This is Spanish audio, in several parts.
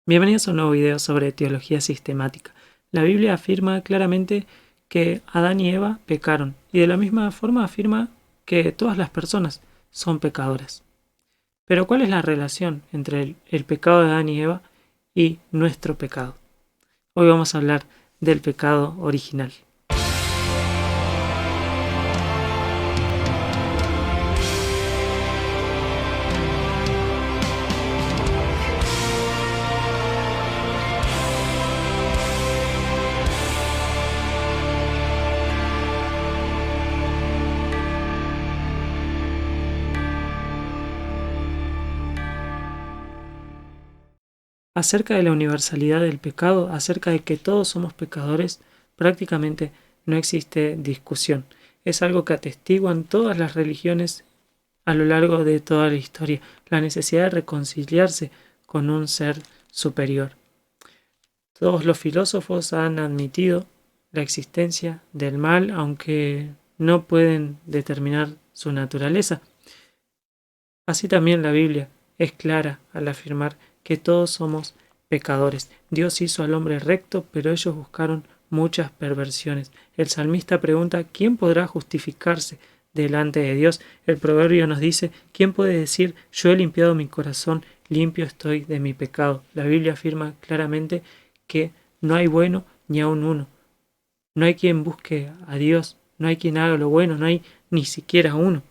Bienvenidos a un nuevo video sobre teología sistemática. La Biblia afirma claramente que Adán y Eva pecaron y de la misma forma afirma que todas las personas son pecadoras. Pero ¿cuál es la relación entre el pecado de Adán y Eva y nuestro pecado? Hoy vamos a hablar del pecado original. Acerca de la universalidad del pecado, acerca de que todos somos pecadores, prácticamente no existe discusión. Es algo que atestiguan todas las religiones a lo largo de toda la historia, la necesidad de reconciliarse con un ser superior. Todos los filósofos han admitido la existencia del mal, aunque no pueden determinar su naturaleza. Así también la Biblia es clara al afirmar que todos somos pecadores. Dios hizo al hombre recto, pero ellos buscaron muchas perversiones. El salmista pregunta: ¿quién podrá justificarse delante de Dios? El proverbio nos dice: ¿quién puede decir: yo he limpiado mi corazón, limpio estoy de mi pecado? La Biblia afirma claramente que no hay bueno ni aun uno. No hay quien busque a Dios, no hay quien haga lo bueno, no hay ni siquiera uno.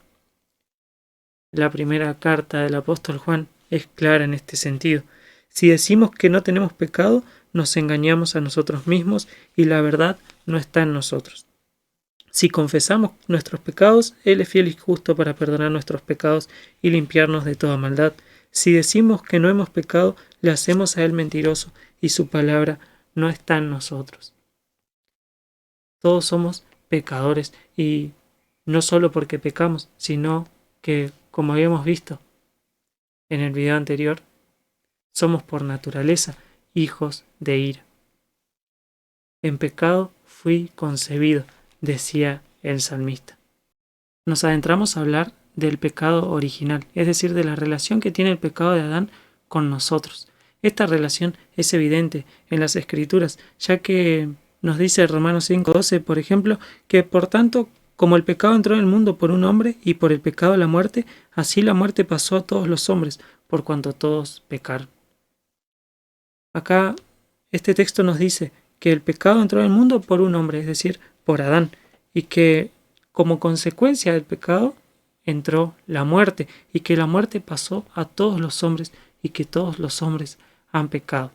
La primera carta del apóstol Juan es clara en este sentido. Si decimos que no tenemos pecado, nos engañamos a nosotros mismos y la verdad no está en nosotros. Si confesamos nuestros pecados, Él es fiel y justo para perdonar nuestros pecados y limpiarnos de toda maldad. Si decimos que no hemos pecado, le hacemos a Él mentiroso y su palabra no está en nosotros. Todos somos pecadores y no solo porque pecamos, sino que, como habíamos visto en el video anterior, somos por naturaleza hijos de ira. En pecado fui concebido, decía el salmista. Nos adentramos a hablar del pecado original, es decir, de la relación que tiene el pecado de Adán con nosotros. Esta relación es evidente en las Escrituras, ya que nos dice Romanos 5:12, por ejemplo, que por tanto, como el pecado entró en el mundo por un hombre y por el pecado la muerte, así la muerte pasó a todos los hombres, por cuanto todos pecaron. Acá este texto nos dice que el pecado entró en el mundo por un hombre, es decir, por Adán, y que como consecuencia del pecado entró la muerte, y que la muerte pasó a todos los hombres, y que todos los hombres han pecado.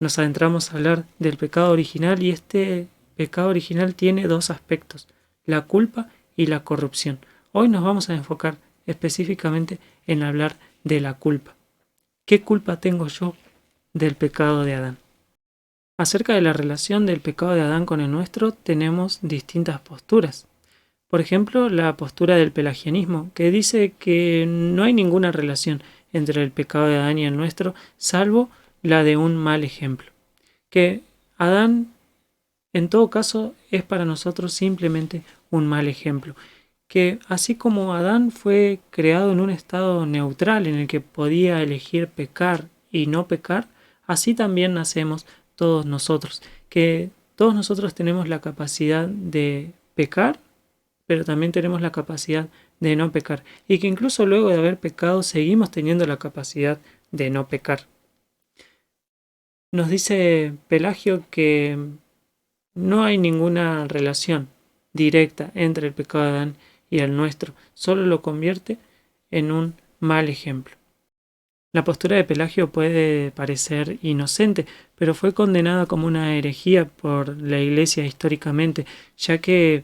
Nos adentramos a hablar del pecado original, y este pecado original tiene dos aspectos: la culpa y la corrupción. Hoy nos vamos a enfocar específicamente en hablar de la culpa. ¿Qué culpa tengo yo del pecado de Adán? Acerca de la relación del pecado de Adán con el nuestro, tenemos distintas posturas. Por ejemplo, la postura del pelagianismo, que dice que no hay ninguna relación entre el pecado de Adán y el nuestro, salvo la de un mal ejemplo. Que Adán, en todo caso, es para nosotros simplemente un mal ejemplo. Que así como Adán fue creado en un estado neutral en el que podía elegir pecar y no pecar, así también nacemos todos nosotros, que todos nosotros tenemos la capacidad de pecar, pero también tenemos la capacidad de no pecar, y que incluso luego de haber pecado seguimos teniendo la capacidad de no pecar. Nos dice Pelagio que no hay ninguna relación directa entre el pecado de Adán y el nuestro, solo lo convierte en un mal ejemplo. La postura de Pelagio puede parecer inocente, pero fue condenada como una herejía por la Iglesia históricamente, ya que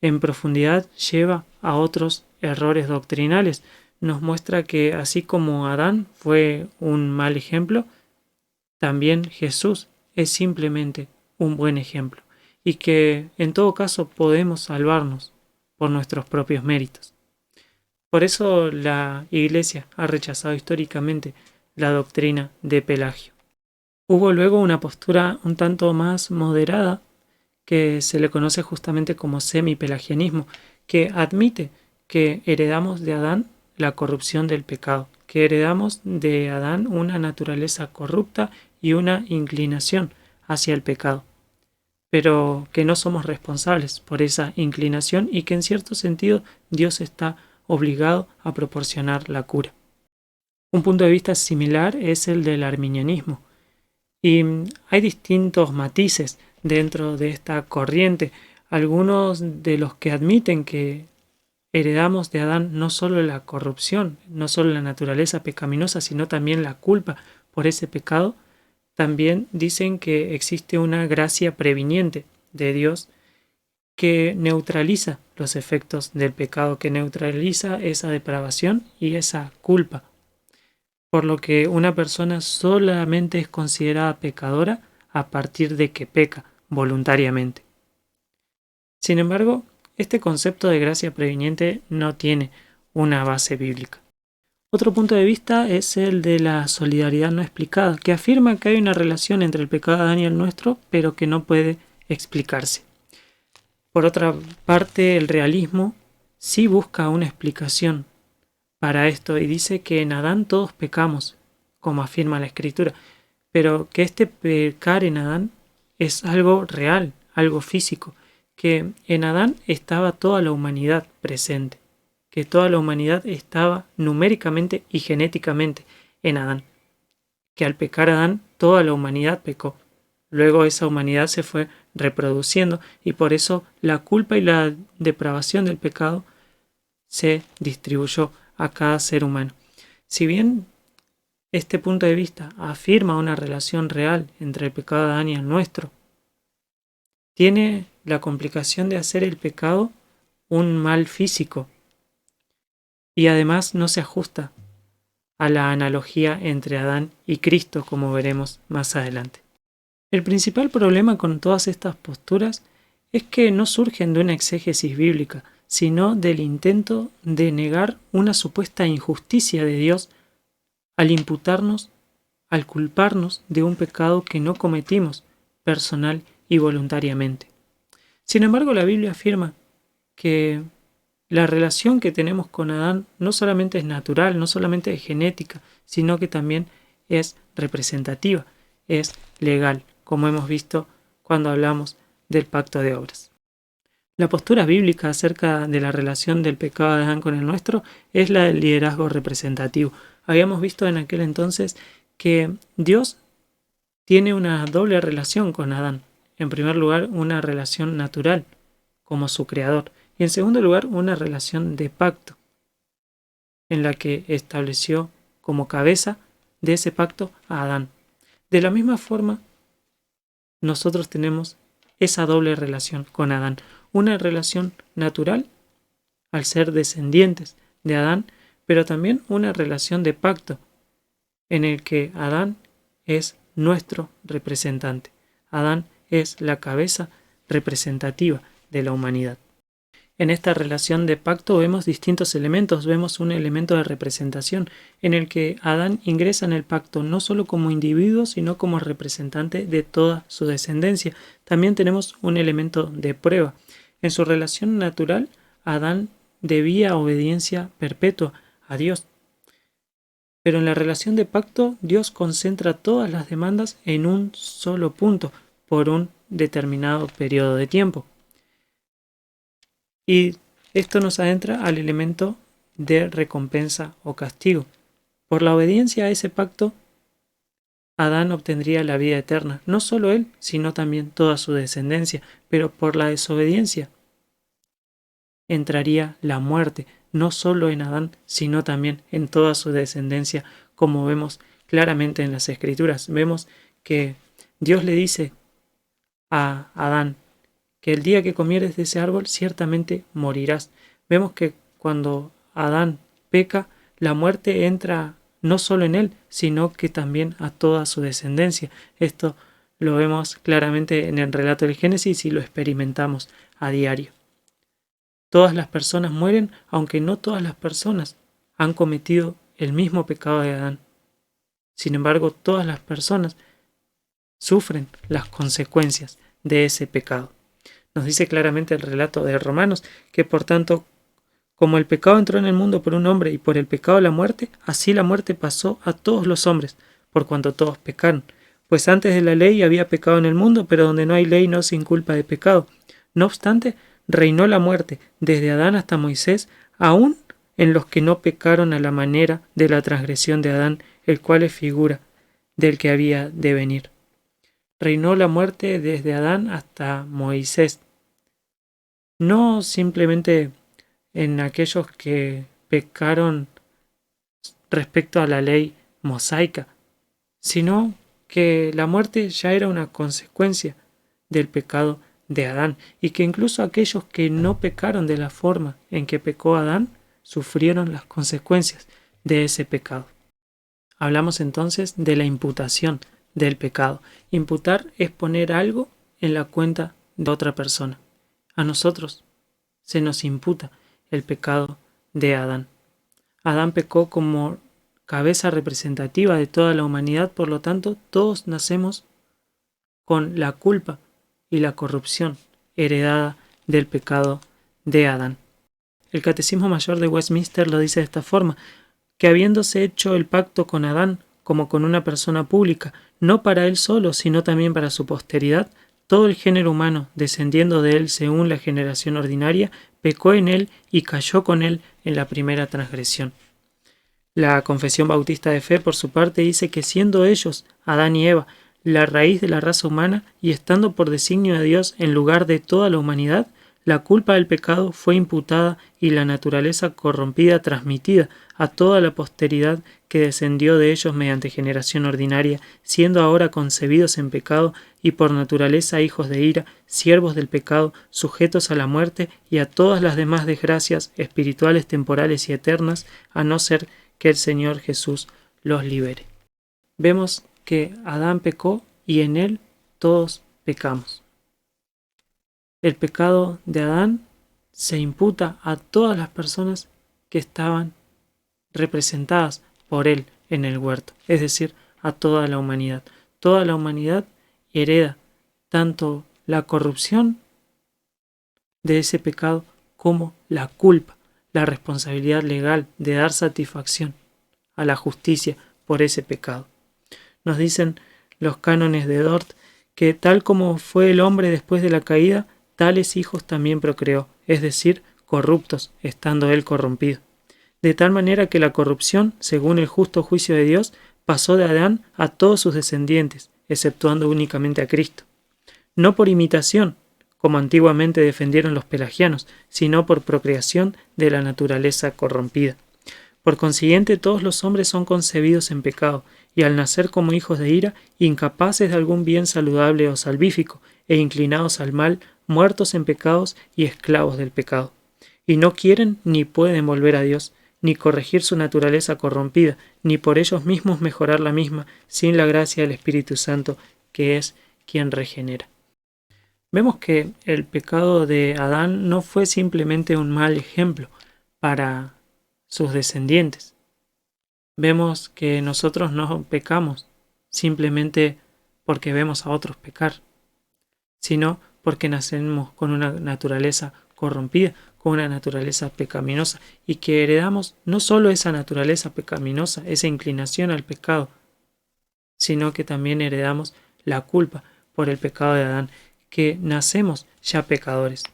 en profundidad lleva a otros errores doctrinales. Nos muestra que así como Adán fue un mal ejemplo, también Jesús es simplemente un buen ejemplo, y que en todo caso podemos salvarnos por nuestros propios méritos. Por eso la Iglesia ha rechazado históricamente la doctrina de Pelagio. Hubo luego una postura un tanto más moderada que se le conoce justamente como semipelagianismo, que admite que heredamos de Adán la corrupción del pecado. que heredamos de Adán una naturaleza corrupta y una inclinación hacia el pecado, pero que no somos responsables por esa inclinación y que en cierto sentido Dios está obligado a proporcionar la cura. Un punto de vista similar es el del arminianismo, y hay distintos matices dentro de esta corriente. Algunos de los que admiten que heredamos de Adán no solo la corrupción, no solo la naturaleza pecaminosa, sino también la culpa por ese pecado, también dicen que existe una gracia previniente de Dios que neutraliza los efectos del pecado, que neutraliza esa depravación y esa culpa. Por lo que una persona solamente es considerada pecadora a partir de que peca voluntariamente. Sin embargo, este concepto de gracia previniente no tiene una base bíblica. Otro punto de vista es el de la solidaridad no explicada, que afirma que hay una relación entre el pecado de Adán y el nuestro, pero que no puede explicarse. Por otra parte, el realismo sí busca una explicación para esto y dice que en Adán todos pecamos, como afirma la Escritura, pero que este pecar en Adán es algo real, algo físico, que en Adán estaba toda la humanidad presente, que toda la humanidad estaba numéricamente y genéticamente en Adán, que al pecar Adán toda la humanidad pecó. Luego esa humanidad se fue reproduciendo y por eso la culpa y la depravación del pecado se distribuyó a cada ser humano. Si bien este punto de vista afirma una relación real entre el pecado de Adán y el nuestro, tiene la complicación de hacer el pecado un mal físico y además no se ajusta a la analogía entre Adán y Cristo, como veremos más adelante. El principal problema con todas estas posturas es que no surgen de una exégesis bíblica, sino del intento de negar una supuesta injusticia de Dios al imputarnos, al culparnos de un pecado que no cometimos personal y voluntariamente. Sin embargo, la Biblia afirma que la relación que tenemos con Adán no solamente es natural, no solamente es genética, sino que también es representativa, es legal, como hemos visto cuando hablamos del pacto de obras. La postura bíblica acerca de la relación del pecado de Adán con el nuestro es la del liderazgo representativo. Habíamos visto en aquel entonces que Dios tiene una doble relación con Adán. En primer lugar, una relación natural, como su creador, y en segundo lugar, una relación de pacto, en la que estableció como cabeza de ese pacto a Adán. De la misma forma, nosotros tenemos esa doble relación con Adán, una relación natural al ser descendientes de Adán, pero también una relación de pacto en el que Adán es nuestro representante. Adán es la cabeza representativa de la humanidad. En esta relación de pacto vemos distintos elementos, vemos un elemento de representación en el que Adán ingresa en el pacto no solo como individuo, sino como representante de toda su descendencia. También tenemos un elemento de prueba. En su relación natural, Adán debía obediencia perpetua a Dios. Pero en la relación de pacto, Dios concentra todas las demandas en un solo punto, por un determinado periodo de tiempo. Y esto nos adentra al elemento de recompensa o castigo. Por la obediencia a ese pacto, Adán obtendría la vida eterna, no solo él, sino también toda su descendencia, pero por la desobediencia entraría la muerte, no solo en Adán, sino también en toda su descendencia, como vemos claramente en las Escrituras. Vemos que Dios le dice a Adán que el día que comieres de ese árbol ciertamente morirás. Vemos que cuando Adán peca, la muerte entra no solo en él, sino que también a toda su descendencia. Esto lo vemos claramente en el relato del Génesis y lo experimentamos a diario. Todas las personas mueren, aunque no todas las personas han cometido el mismo pecado de Adán. Sin embargo, todas las personas sufren las consecuencias de ese pecado. Nos dice claramente el relato de Romanos que por tanto, Como el pecado entró en el mundo por un hombre y por el pecado la muerte, así la muerte pasó a todos los hombres, por cuanto todos pecaron. Pues antes de la ley había pecado en el mundo, pero donde no hay ley no se inculpa de pecado. No obstante, reinó la muerte, desde Adán hasta Moisés, aún en los que no pecaron a la manera de la transgresión de Adán, el cual es figura del que había de venir. Reinó la muerte desde Adán hasta Moisés. No simplemente en aquellos que pecaron respecto a la ley mosaica, sino que la muerte ya era una consecuencia del pecado de Adán y que incluso aquellos que no pecaron de la forma en que pecó Adán sufrieron las consecuencias de ese pecado. Hablamos entonces de la imputación del pecado. Imputar es poner algo en la cuenta de otra persona. A nosotros se nos imputa el pecado de Adán. Adán pecó como cabeza representativa de toda la humanidad, por lo tanto, todos nacemos con la culpa y la corrupción heredada del pecado de Adán. El Catecismo Mayor de Westminster lo dice de esta forma: que habiéndose hecho el pacto con Adán como con una persona pública, no para él solo, sino también para su posteridad, todo el género humano, descendiendo de él según la generación ordinaria, pecó en él y cayó con él en la primera transgresión. La Confesión Bautista de Fe, por su parte, dice que siendo ellos, Adán y Eva, la raíz de la raza humana y estando por designio de Dios en lugar de toda la humanidad, la culpa del pecado fue imputada y la naturaleza corrompida transmitida a toda la posteridad que descendió de ellos mediante generación ordinaria, siendo ahora concebidos en pecado y por naturaleza hijos de ira, siervos del pecado, sujetos a la muerte y a todas las demás desgracias espirituales, temporales y eternas, a no ser que el Señor Jesús los libere. Vemos que Adán pecó y en él todos pecamos. El pecado de Adán se imputa a todas las personas que estaban representadas por él en el huerto, es decir, a toda la humanidad. Toda la humanidad hereda tanto la corrupción de ese pecado como la culpa, la responsabilidad legal de dar satisfacción a la justicia por ese pecado. Nos dicen los cánones de Dort que tal como fue el hombre después de la caída, tales hijos también procreó, es decir, corruptos, estando él corrompido. De tal manera que la corrupción, según el justo juicio de Dios, pasó de Adán a todos sus descendientes, exceptuando únicamente a Cristo. No por imitación, como antiguamente defendieron los pelagianos, sino por procreación de la naturaleza corrompida. Por consiguiente, todos los hombres son concebidos en pecado, y al nacer como hijos de ira, incapaces de algún bien saludable o salvífico, e inclinados al mal, muertos en pecados y esclavos del pecado. Y no quieren ni pueden volver a Dios, ni corregir su naturaleza corrompida, ni por ellos mismos mejorar la misma, sin la gracia del Espíritu Santo, que es quien regenera. Vemos que el pecado de Adán no fue simplemente un mal ejemplo para sus descendientes. Vemos que nosotros no pecamos simplemente porque vemos a otros pecar, sino porque nacemos con una naturaleza corrompida, con una naturaleza pecaminosa, y que heredamos no solo esa naturaleza pecaminosa, esa inclinación al pecado, sino que también heredamos la culpa por el pecado de Adán, que nacemos ya pecadores.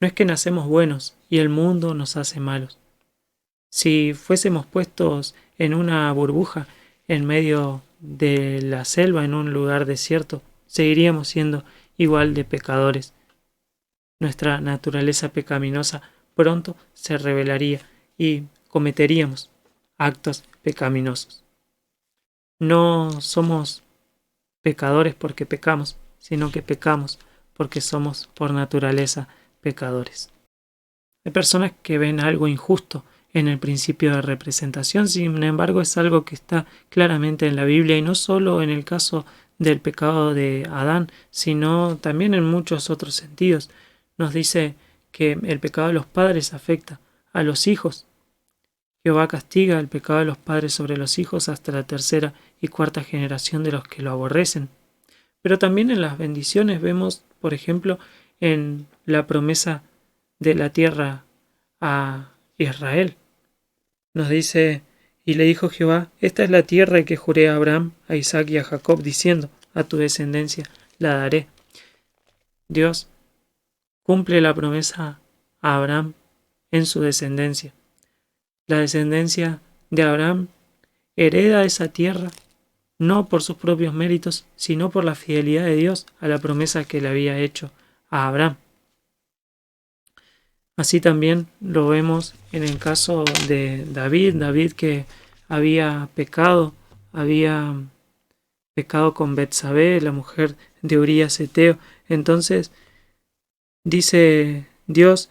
No es que nacemos buenos y el mundo nos hace malos. Si fuésemos puestos en una burbuja en medio de la selva, en un lugar desierto, seguiríamos siendo igual de pecadores. Nuestra naturaleza pecaminosa pronto se revelaría y cometeríamos actos pecaminosos. No somos pecadores porque pecamos, sino que pecamos porque somos por naturaleza pecadores. Hay personas que ven algo injusto en el principio de representación, sin embargo es algo que está claramente en la Biblia, y no solo en el caso del pecado de Adán, sino también en muchos otros sentidos. Nos dice que el pecado de los padres afecta a los hijos. Jehová castiga el pecado de los padres sobre los hijos hasta la tercera y cuarta generación de los que lo aborrecen. Pero también en las bendiciones vemos, por ejemplo, en la promesa de la tierra a Israel. Nos dice, y le dijo Jehová, esta es la tierra que juré a Abraham, a Isaac y a Jacob, diciendo, a tu descendencia la daré. Dios cumple la promesa a Abraham en su descendencia. La descendencia de Abraham hereda esa tierra no por sus propios méritos, sino por la fidelidad de Dios a la promesa que le había hecho a Abraham. Así también lo vemos en el caso de David que había pecado con Betsabé, la mujer de Urías Eteo. Entonces dice Dios,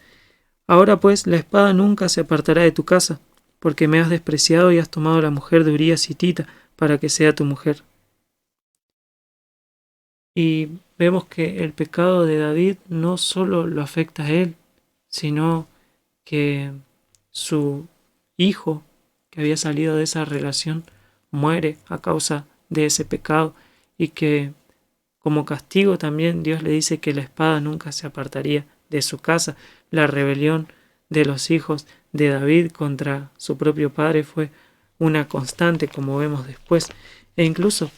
ahora pues la espada nunca se apartará de tu casa, porque me has despreciado y has tomado la mujer de Urías Hitita para que sea tu mujer. Y vemos que el pecado de David no solo lo afecta a él, sino que su hijo, que había salido de esa relación, muere a causa de ese pecado, y que como castigo también Dios le dice que la espada nunca se apartaría de su casa. La rebelión de los hijos de David contra su propio padre fue una constante, como vemos después. E incluso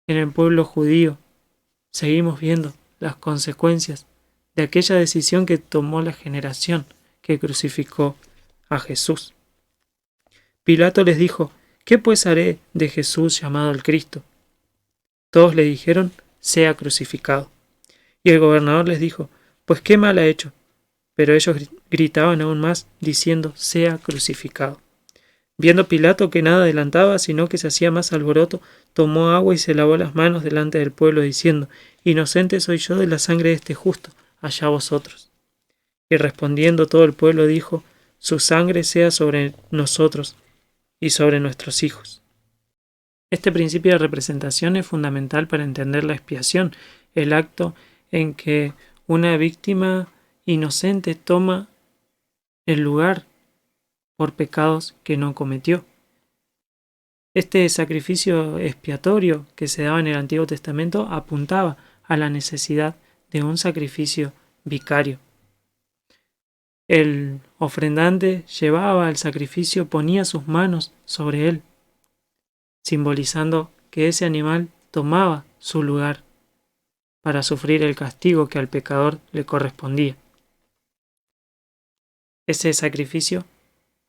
en el pueblo judío seguimos viendo las consecuencias de aquella decisión que tomó la generación que crucificó a Jesús. Pilato les dijo, ¿qué pues haré de Jesús llamado el Cristo? Todos le dijeron, sea crucificado. Y el gobernador les dijo, pues qué mal ha hecho. Pero ellos gritaban aún más, diciendo, sea crucificado. Viendo Pilato que nada adelantaba, sino que se hacía más alboroto, tomó agua y se lavó las manos delante del pueblo, diciendo, inocente soy yo de la sangre de este justo, allá vosotros. Y respondiendo todo el pueblo dijo, su sangre sea sobre nosotros y sobre nuestros hijos. Este principio de representación es fundamental para entender la expiación, el acto en que una víctima inocente toma el lugar por pecados que no cometió. Este sacrificio expiatorio que se daba en el Antiguo Testamento apuntaba a la necesidad de un sacrificio vicario. El ofrendante llevaba el sacrificio, ponía sus manos sobre él, simbolizando que ese animal tomaba su lugar para sufrir el castigo que al pecador le correspondía. Ese sacrificio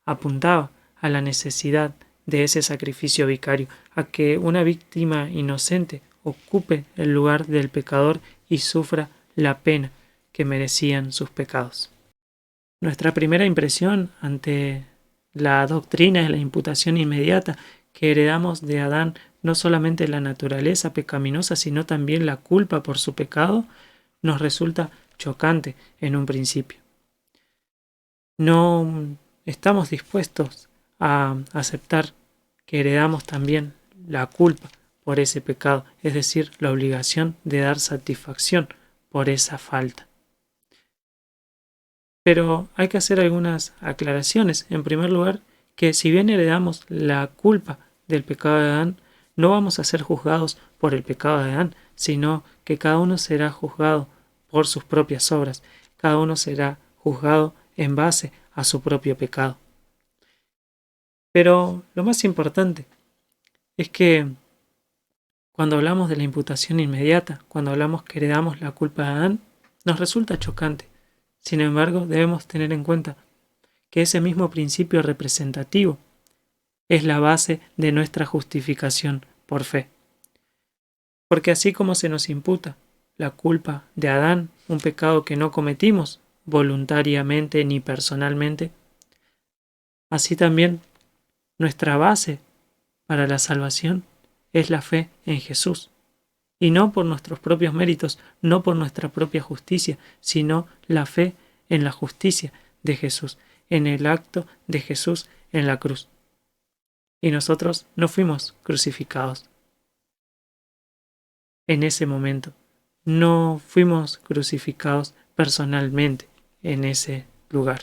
apuntaba a la necesidad de ese sacrificio vicario, a que una víctima inocente ocupe el lugar del pecador y sufra la pena que merecían sus pecados. Nuestra primera impresión ante la doctrina de la imputación inmediata que heredamos de Adán, no solamente la naturaleza pecaminosa, sino también la culpa por su pecado, nos resulta chocante en un principio. No estamos dispuestos a aceptar que heredamos también la culpa por ese pecado, es decir, la obligación de dar satisfacción por esa falta. Pero hay que hacer algunas aclaraciones. En primer lugar, que si bien heredamos la culpa del pecado de Adán, no vamos a ser juzgados por el pecado de Adán, sino que cada uno será juzgado por sus propias obras. Cada uno será juzgado en base a su propio pecado. Pero lo más importante es que cuando hablamos de la imputación inmediata, cuando hablamos que heredamos la culpa de Adán, nos resulta chocante. Sin embargo, debemos tener en cuenta que ese mismo principio representativo es la base de nuestra justificación por fe. Porque así como se nos imputa la culpa de Adán, un pecado que no cometimos voluntariamente ni personalmente, así también nuestra base para la salvación es la fe en Jesús. Y no por nuestros propios méritos, no por nuestra propia justicia, sino la fe en la justicia de Jesús, en el acto de Jesús en la cruz. Y nosotros no fuimos crucificados en ese momento, no fuimos crucificados personalmente en ese lugar.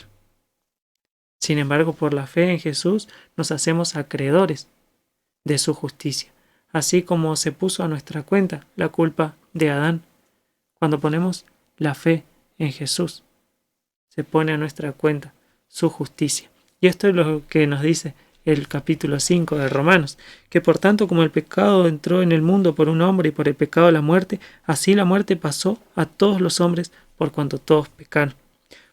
Sin embargo, por la fe en Jesús nos hacemos acreedores de su justicia, así como se puso a nuestra cuenta la culpa de Adán. Cuando ponemos la fe en Jesús, se pone a nuestra cuenta su justicia. Y esto es lo que nos dice el capítulo 5 de Romanos, que por tanto como el pecado entró en el mundo por un hombre y por el pecado la muerte, así la muerte pasó a todos los hombres por cuanto todos pecaron.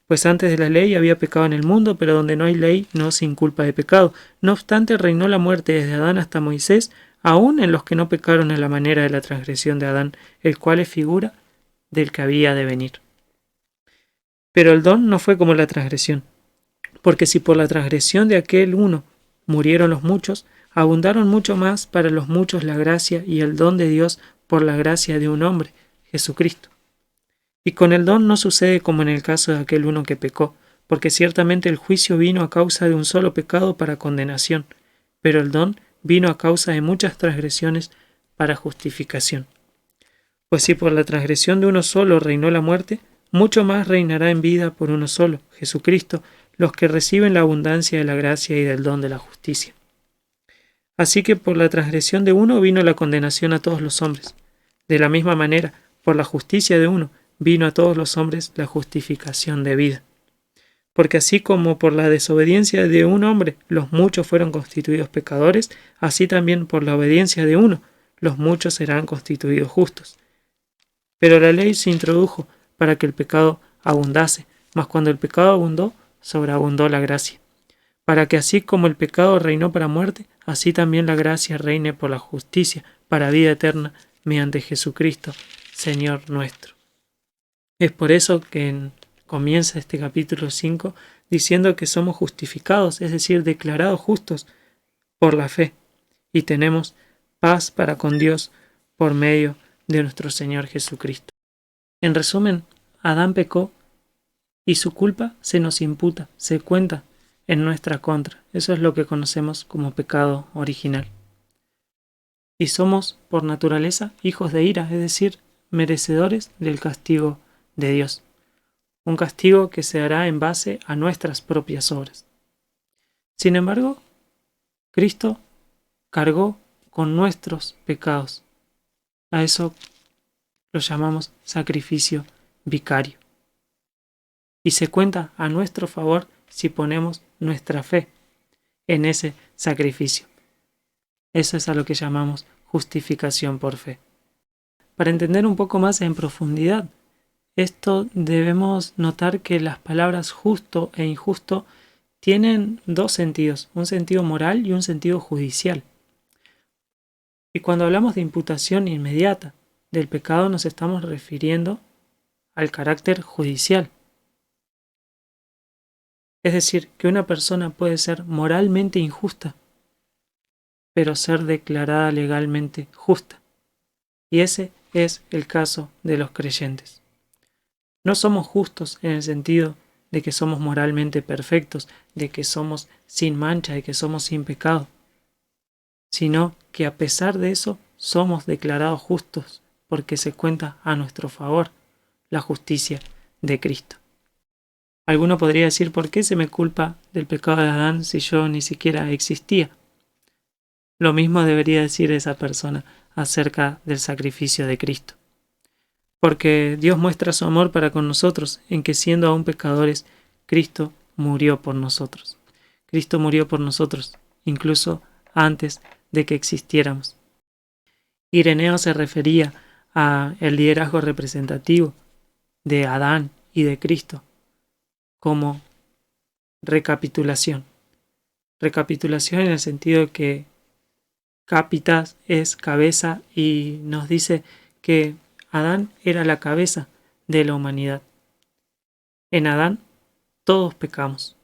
Pues antes de la ley había pecado en el mundo, pero donde no hay ley no se inculpa de pecado. No obstante, reinó la muerte desde Adán hasta Moisés, aun en los que no pecaron en la manera de la transgresión de Adán, el cual es figura del que había de venir. Pero el don no fue como la transgresión, porque si por la transgresión de aquel uno murieron los muchos, abundaron mucho más para los muchos la gracia y el don de Dios por la gracia de un hombre, Jesucristo. Y con el don no sucede como en el caso de aquel uno que pecó, porque ciertamente el juicio vino a causa de un solo pecado para condenación, pero el don vino a causa de muchas transgresiones para justificación. Pues si por la transgresión de uno solo reinó la muerte, mucho más reinará en vida por uno solo, Jesucristo, los que reciben la abundancia de la gracia y del don de la justicia. Así que por la transgresión de uno vino la condenación a todos los hombres. De la misma manera, por la justicia de uno vino a todos los hombres la justificación de vida. Porque así como por la desobediencia de un hombre los muchos fueron constituidos pecadores, así también por la obediencia de uno los muchos serán constituidos justos. Pero la ley se introdujo para que el pecado abundase, mas cuando el pecado abundó, sobreabundó la gracia. Para que así como el pecado reinó para muerte, así también la gracia reine por la justicia, para vida eterna, mediante Jesucristo, Señor nuestro. Es por eso que comienza este capítulo 5 diciendo que somos justificados, es decir, declarados justos por la fe, y tenemos paz para con Dios por medio de nuestro Señor Jesucristo. En resumen, Adán pecó y su culpa se nos imputa, se cuenta en nuestra contra. Eso es lo que conocemos como pecado original. Y somos, por naturaleza, hijos de ira, es decir, merecedores del castigo de Dios. Un castigo que se hará en base a nuestras propias obras. Sin embargo, Cristo cargó con nuestros pecados. A eso lo llamamos sacrificio vicario. Y se cuenta a nuestro favor si ponemos nuestra fe en ese sacrificio. Eso es a lo que llamamos justificación por fe. Para entender un poco más en profundidad esto, debemos notar que las palabras justo e injusto tienen dos sentidos, un sentido moral y un sentido judicial. Y cuando hablamos de imputación inmediata del pecado nos estamos refiriendo al carácter judicial. Es decir, que una persona puede ser moralmente injusta, pero ser declarada legalmente justa. Y ese es el caso de los creyentes. No somos justos en el sentido de que somos moralmente perfectos, de que somos sin mancha, de que somos sin pecado, sino que a pesar de eso somos declarados justos porque se cuenta a nuestro favor la justicia de Cristo. Alguno podría decir, ¿por qué se me culpa del pecado de Adán si yo ni siquiera existía? Lo mismo debería decir esa persona acerca del sacrificio de Cristo. Porque Dios muestra su amor para con nosotros en que siendo aún pecadores, Cristo murió por nosotros. Cristo murió por nosotros, incluso antes de que existiéramos. Ireneo se refería a el liderazgo representativo de Adán y de Cristo como recapitulación. Recapitulación en el sentido de que capitas es cabeza y nos dice que Adán era la cabeza de la humanidad. En Adán todos pecamos,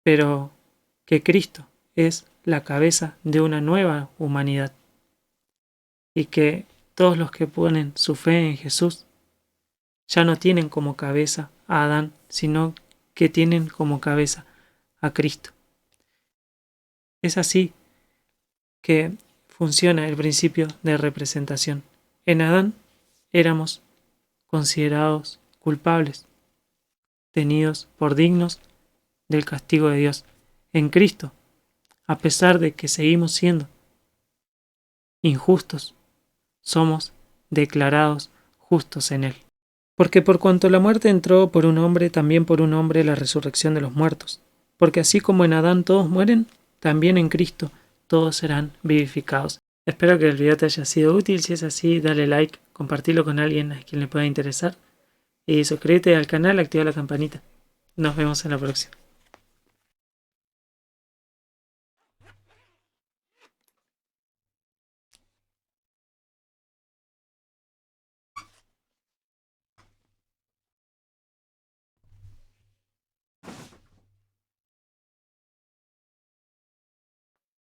pero que Cristo es la cabeza de una nueva humanidad y que todos los que ponen su fe en Jesús ya no tienen como cabeza a Adán, sino que tienen como cabeza a Cristo. Es así que funciona el principio de representación. En Adán éramos considerados culpables, tenidos por dignos del castigo de Dios. En Cristo, a pesar de que seguimos siendo injustos, somos declarados justos en Él. Porque por cuanto la muerte entró por un hombre, también por un hombre la resurrección de los muertos. Porque así como en Adán todos mueren, también en Cristo todos serán vivificados. Espero que el video te haya sido útil. Si es así, dale like, compartilo con alguien a quien le pueda interesar. Y suscríbete al canal, activa la campanita. Nos vemos en la próxima.